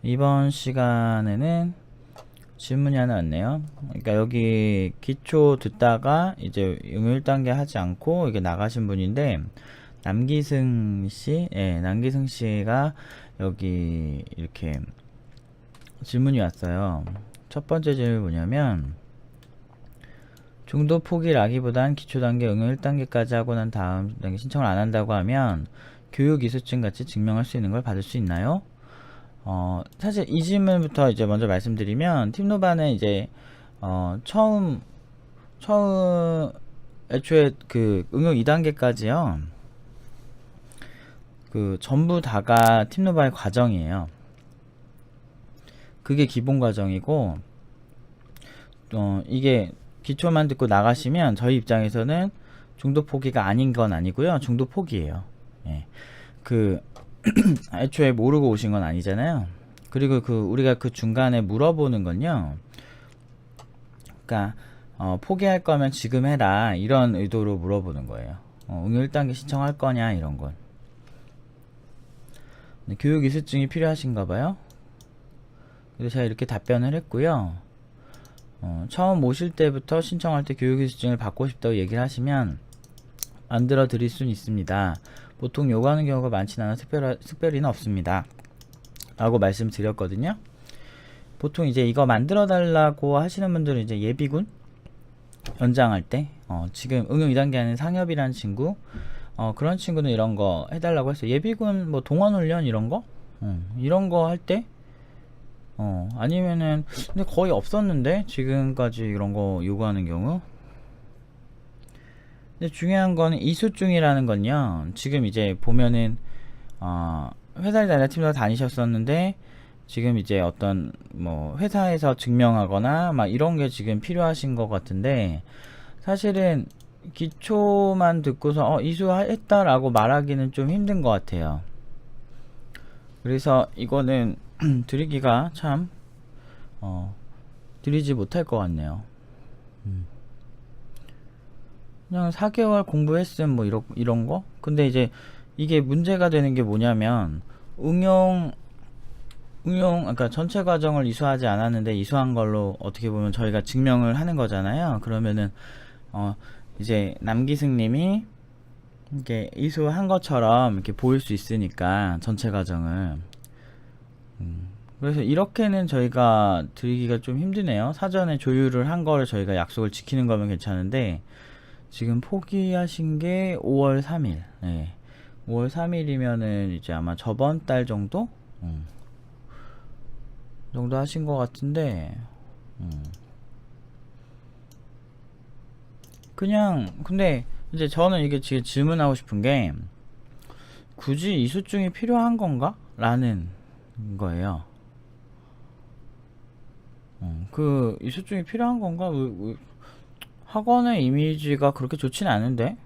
이번 시간에는 질문이 하나 왔네요. 그러니까 여기 기초 듣다가 이제 응용 1단계 하지 않고 이게 나가신 분인데, 남기승 씨, 남기승 씨가 여기 이렇게 질문이 왔어요. 첫 번째 질문이 뭐냐면, 중도 포기라기보단 기초 단계 응용 1단계까지 하고 난 다음 단계 신청을 안 한다고 하면 교육 이수증 같이 증명할 수 있는 걸 받을 수 있나요? 사실 이 질문부터 이제 먼저 말씀드리면, 팀노바는 이제 처음 애초에 그 응용 2단계까지요, 그 전부 다가 팀노바의 과정이에요. 그게 기본 과정이고, 이게 기초만 듣고 나가시면 저희 입장에서는 중도 포기가 아닌 건 아니고요, 중도 포기예요. 예. 그 애초에 모르고 오신 건 아니잖아요. 그리고 우리가 그 중간에 물어보는 건요, 그러니까 포기할 거면 지금 해라, 이런 의도로 물어보는 거예요. 응용 1단계 신청할 거냐, 이런 건. 네, 교육 이수증이 필요하신가 봐요. 그래서 제가 이렇게 답변을 했고요. 처음 오실 때부터 신청할 때 교육 이수증을 받고 싶다고 얘기를 하시면 만들어 드릴 수는 있습니다. 보통 요구하는 경우가 많진 않아 특별히는 없습니다, 라고 말씀드렸거든요. 보통 이제 이거 만들어 달라고 하시는 분들은 이제 예비군 연장할 때, 지금 응용 2단계 하는 상엽이라는 친구, 그런 친구는 이런 거 해달라고 했어요. 예비군 뭐 동원훈련 이런 거, 이런 거 할 때, 아니면은, 근데 거의 없었는데 지금까지 이런 거 요구하는 경우. 근데 중요한 거는 이수증이라는 건요, 지금 이제 보면은 회사를 다니는 팀도 다니셨었는데 지금 이제 어떤 뭐 회사에서 증명하거나 막 이런 게 지금 필요하신 것 같은데, 사실은 기초만 듣고서 이수했다라고 말하기는 좀 힘든 것 같아요. 그래서 이거는 드리기가 참 드리지 못할 것 같네요. 그냥 4개월 공부했음 뭐 이런 거. 근데 이제 이게 문제가 되는 게 뭐냐면, 그러니까 전체 과정을 이수하지 않았는데 이수한 걸로 어떻게 보면 저희가 증명을 하는 거잖아요. 그러면은 이제 남기승님이 이렇게 이수한 것처럼 이렇게 보일 수 있으니까, 전체 과정을. 그래서 이렇게는 저희가 드리기가 좀 힘드네요. 사전에 조율을 한 거를 저희가 약속을 지키는 거면 괜찮은데, 지금 포기하신 게 5월 3일. 네. 5월 3일이면은 이제 아마 저번 달 정도? 정도 하신 것 같은데, 그냥, 근데 이제 저는 이게 지금 질문하고 싶은 게, 굳이 이수증이 필요한 건가? 라는 거예요. 그 이수증이 필요한 건가? 학원의 이미지가 그렇게 좋진 않은데.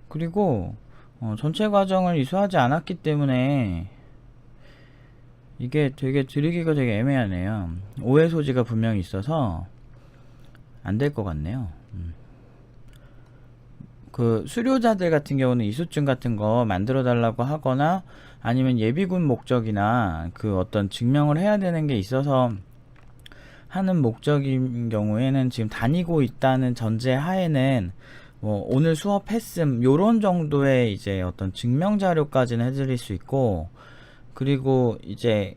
그리고 전체 과정을 이수하지 않았기 때문에 이게 되게 드리기가 되게 애매하네요. 오해 소지가 분명히 있어서 안 될 것 같네요. 그 수료자들 같은 경우는 이수증 같은 거 만들어 달라고 하거나, 아니면 예비군 목적이나 그 어떤 증명을 해야 되는 게 있어서 하는 목적인 경우에는, 지금 다니고 있다는 전제 하에는 뭐 오늘 수업했음 요런 정도의 이제 어떤 증명 자료까지는 해드릴 수 있고, 그리고 이제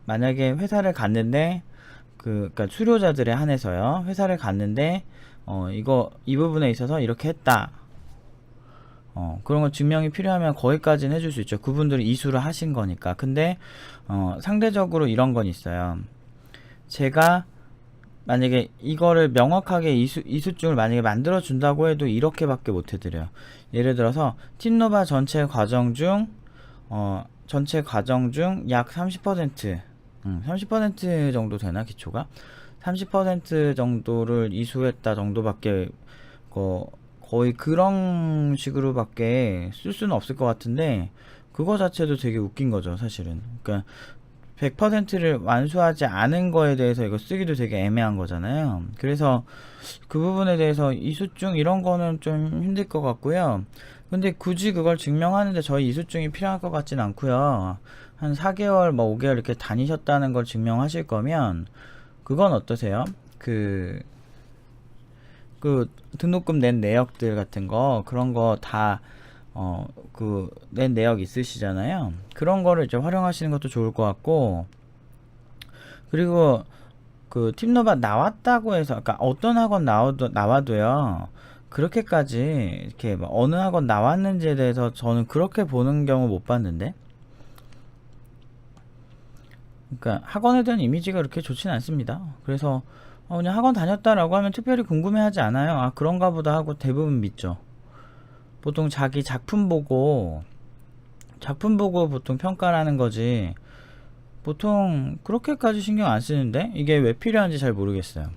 만약에 회사를 갔는데 그러니까 수료자들에 한해서요, 회사를 갔는데 이 부분에 있어서 이렇게 했다, 그런 거 증명이 필요하면 거기까지는 해줄 수 있죠. 그분들이 이수를 하신 거니까. 근데 상대적으로 이런 건 있어요. 제가 만약에 이거를 명확하게 이수증을 만약에 만들어 준다고 해도 이렇게밖에 못 해드려요. 예를 들어서 팀노바 전체 과정 중 약 30%, 30% 정도 되나, 기초가 30% 정도를 이수했다 정도밖에, 거의 그런 식으로밖에 쓸 수는 없을 것 같은데, 그거 자체도 되게 웃긴 거죠, 사실은. 그러니까 100%를 완수하지 않은 거에 대해서 이거 쓰기도 되게 애매한 거잖아요. 그래서 그 부분에 대해서 이수증 이런 거는 좀 힘들 것 같고요. 근데 굳이 그걸 증명하는데 저희 이수증이 필요할 것 같진 않고요. 한 4개월 뭐 5개월 이렇게 다니셨다는 걸 증명하실 거면 그건 어떠세요? 그 등록금 낸 내역들 같은 거 그런 거 다 그 낸 내역 있으시잖아요. 그런 거를 이제 활용하시는 것도 좋을 것 같고, 그리고 그 팁노바 나왔다고 해서, 그러니까 어떤 학원 나와도요 그렇게까지 이렇게 막 어느 학원 나왔는지에 대해서 저는 그렇게 보는 경우 못 봤는데, 그러니까 학원에 대한 이미지가 그렇게 좋진 않습니다. 그래서 그냥 학원 다녔다라고 하면 특별히 궁금해하지 않아요. 아, 그런가 보다 하고 대부분 믿죠. 보통 자기 작품 보고 보통 평가를 하는 거지, 보통 그렇게까지 신경 안 쓰는데 이게 왜 필요한지 잘 모르겠어요.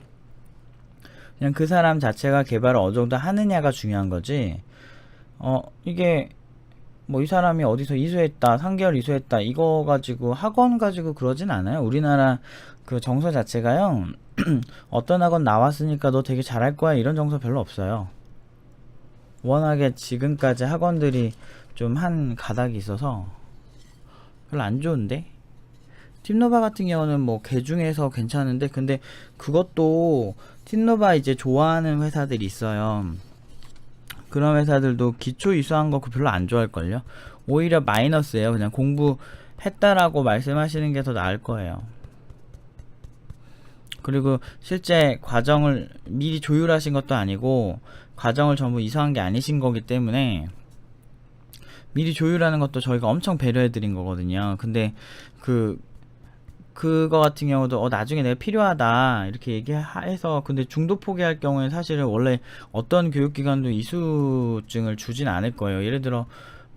그냥 그 사람 자체가 개발을 어느 정도 하느냐가 중요한 거지, 이게 뭐 이 사람이 어디서 이수했다, 3개월 이수했다, 이거 가지고 학원 가지고 그러진 않아요. 우리나라 그 정서 자체가요 어떤 학원 나왔으니까 너 되게 잘할 거야 이런 정서 별로 없어요. 워낙에 지금까지 학원들이 좀 한 가닥이 있어서 별로 안 좋은데, 팁노바 같은 경우는 뭐 개 중에서 괜찮은데, 근데 그것도 팁노바 이제 좋아하는 회사들이 있어요. 그런 회사들도 기초 이수한 거 별로 안 좋아할걸요. 오히려 마이너스예요. 그냥 공부했다라고 말씀하시는 게 더 나을 거예요. 그리고 실제 과정을 미리 조율하신 것도 아니고 과정을 전부 이수한 게 아니신 거기 때문에, 미리 조율하는 것도 저희가 엄청 배려해 드린 거거든요. 근데 그거 같은 경우도 나중에 내가 필요하다 이렇게 얘기해서, 근데 중도 포기할 경우에 사실은 원래 어떤 교육기관도 이수증을 주진 않을 거예요. 예를 들어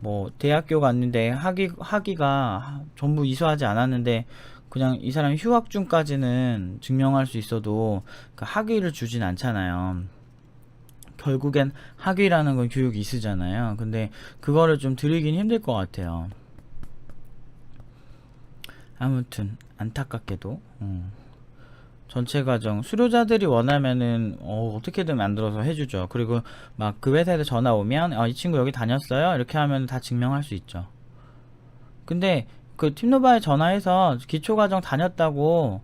뭐 대학교 갔는데 학위가 전부 이수하지 않았는데 그냥 이 사람이 휴학중까지는 증명할 수 있어도 그 학위를 주진 않잖아요. 결국엔 학위라는 건 교육 이수잖아요. 근데 그거를 좀 드리긴 힘들 것 같아요. 아무튼 안타깝게도 전체 과정 수료자들이 원하면은 어떻게든 만들어서 해주죠. 그리고 막 그 회사에서 전화 오면 이 친구 여기 다녔어요 이렇게 하면 다 증명할 수 있죠. 근데 그 팁노바에 전화해서 기초과정 다녔다고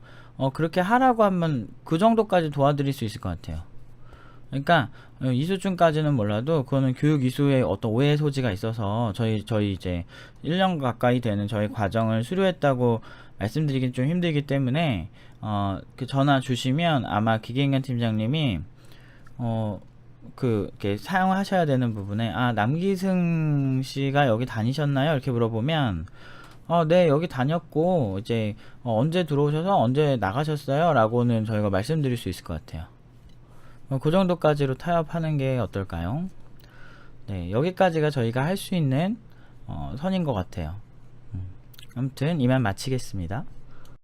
그렇게 하라고 하면 그 정도까지 도와드릴 수 있을 것 같아요. 그러니까 이수준까지는 몰라도 그거는 교육 이수에 어떤 오해 소지가 있어서 저희 이제 1년 가까이 되는 저희 과정을 수료했다고 말씀드리긴 좀 힘들기 때문에 그 전화 주시면 아마 기계인간 팀장님이 이렇게 사용하셔야 되는 부분에 남기승 씨가 여기 다니셨나요? 이렇게 물어보면 네, 여기 다녔고 이제 언제 들어오셔서 언제 나가셨어요? 라고는 저희가 말씀드릴 수 있을 것 같아요. 그 정도까지로 타협하는 게 어떨까요? 네, 여기까지가 저희가 할 수 있는 선인 것 같아요. 아무튼 이만 마치겠습니다.